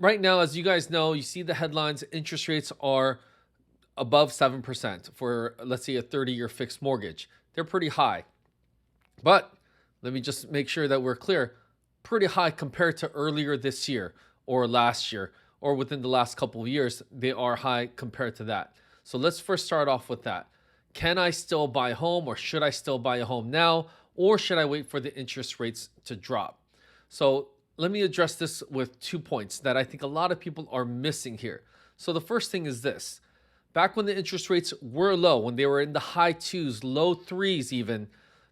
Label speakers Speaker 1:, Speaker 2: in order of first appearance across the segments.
Speaker 1: right now, as you guys know, you see the headlines, interest rates are above 7% for, let's say, a 30-year fixed mortgage. They're pretty high. But let me just make sure that we're clear, pretty high compared to earlier this year or last year or within the last couple of years. They are high compared to that. So let's first start off with that. Can I still buy a home, or should I still buy a home now, or should I wait for the interest rates to drop? So let me address this with 2 points that I think a lot of people are missing here. So the first thing is this. Back when the interest rates were low, when they were in the high twos, low threes even,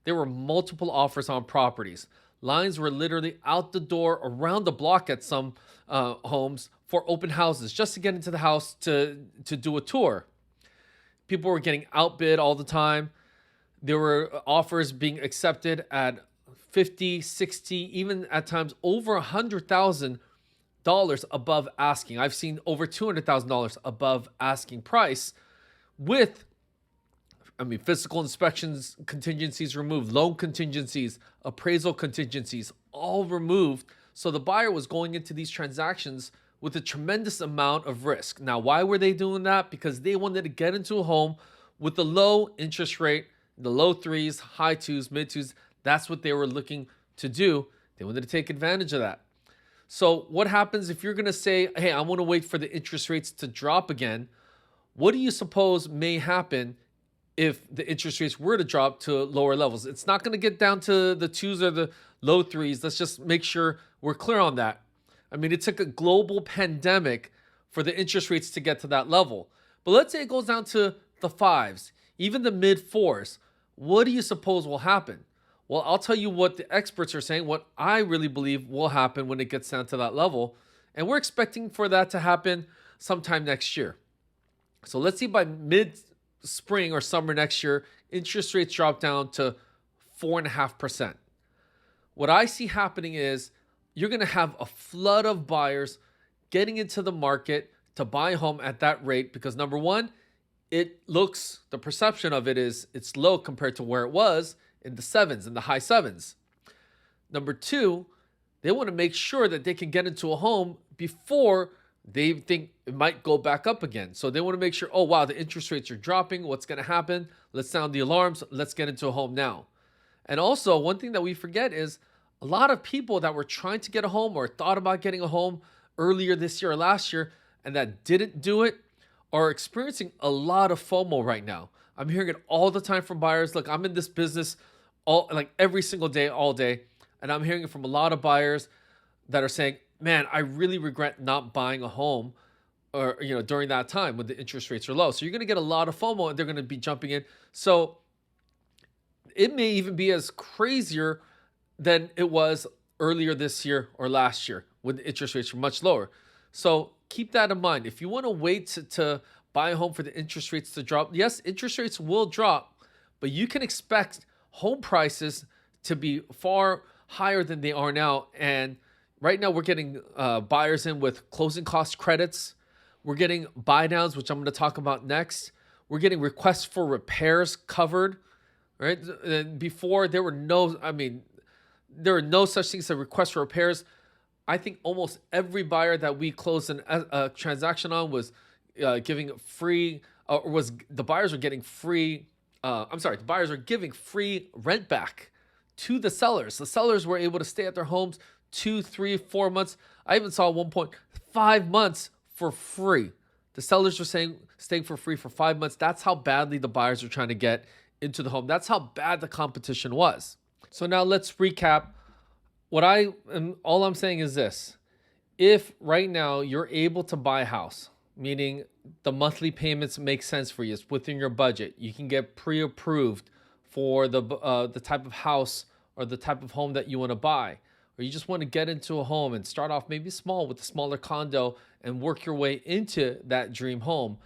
Speaker 1: there were multiple offers on properties. Lines were literally out the door around the block at some homes for open houses just to get into the house to do a tour. People were getting outbid all the time. There were offers being accepted at 50, 60, even at times over $100,000 above asking. I've seen over $200,000 above asking price with, physical inspections contingencies removed, loan contingencies, appraisal contingencies, all removed. So the buyer was going into these transactions with a tremendous amount of risk. Now, why were they doing that? Because they wanted to get into a home with a low interest rate, the low threes, high twos, mid twos. That's what they were looking to do. They wanted to take advantage of that. So what happens if you're going to say, hey, I want to wait for the interest rates to drop again? What do you suppose may happen if the interest rates were to drop to lower levels? It's not going to get down to the twos or the low threes. Let's just make sure we're clear on that. It took a global pandemic for the interest rates to get to that level. But let's say it goes down to the fives, even the mid fours. What do you suppose will happen? Well, I'll tell you what the experts are saying, what I really believe will happen when it gets down to that level. And we're expecting for that to happen sometime next year. So let's see by mid spring or summer next year, interest rates drop down to 4.5%. What I see happening is you're going to have a flood of buyers getting into the market to buy a home at that rate because, number one, the perception of it is it's low compared to where it was in the sevens, in the high sevens. Number two, they want to make sure that they can get into a home before they think it might go back up again. So they want to make sure, oh, wow, the interest rates are dropping. What's going to happen? Let's sound the alarms. Let's get into a home now. And also, one thing that we forget is a lot of people that were trying to get a home or thought about getting a home earlier this year or last year and that didn't do it are experiencing a lot of FOMO right now. I'm hearing it all the time from buyers. Look, I'm in this business every single day, all day, and I'm hearing it from a lot of buyers that are saying, man, I really regret not buying a home or during that time when the interest rates are low. So you're going to get a lot of FOMO and they're going to be jumping in. So it may even be as crazier than it was earlier this year or last year when the interest rates were much lower. So keep that in mind. If you want to wait to buy a home for the interest rates to drop, yes, interest rates will drop, but you can expect home prices to be far higher than they are now. And right now we're getting buyers in with closing cost credits. We're getting buy downs, which I'm going to talk about next. We're getting requests for repairs covered, right? And before there were no such things as requests for repairs. I think almost every buyer that we closed a transaction on was giving free, the buyers are getting free. The buyers are giving free rent back to the sellers. The sellers were able to stay at their homes 2, 3, 4 months. I even saw at one point 5 months for free. The sellers were staying for free for 5 months. That's how badly the buyers were trying to get into the home. That's how bad the competition was. So now let's recap. All I'm saying is this. If right now you're able to buy a house, meaning the monthly payments make sense for you, it's within your budget, you can get pre-approved for the type of house or the type of home that you want to buy, or you just want to get into a home and start off maybe small with a smaller condo and work your way into that dream home.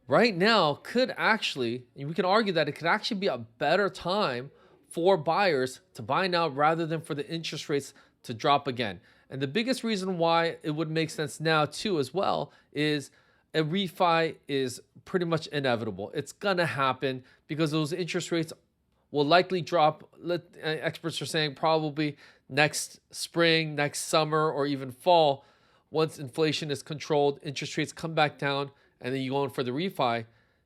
Speaker 1: Right now we can argue that it could actually be a better time for buyers to buy now rather than for the interest rates to drop again. And the biggest reason why it would make sense now too as well is a refi is pretty much inevitable. It's gonna happen because those interest rates will likely drop. Experts are saying probably next spring, next summer, or even fall. once inflation is controlled, interest rates come back down, and then you go in for the refi.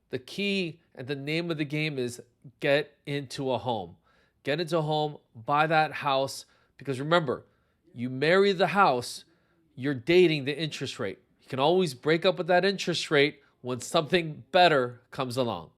Speaker 1: The key and the name of the game is get into a home. Get into a home, buy that house, because remember, you marry the house, you're dating the interest rate. You can always break up with that interest rate when something better comes along.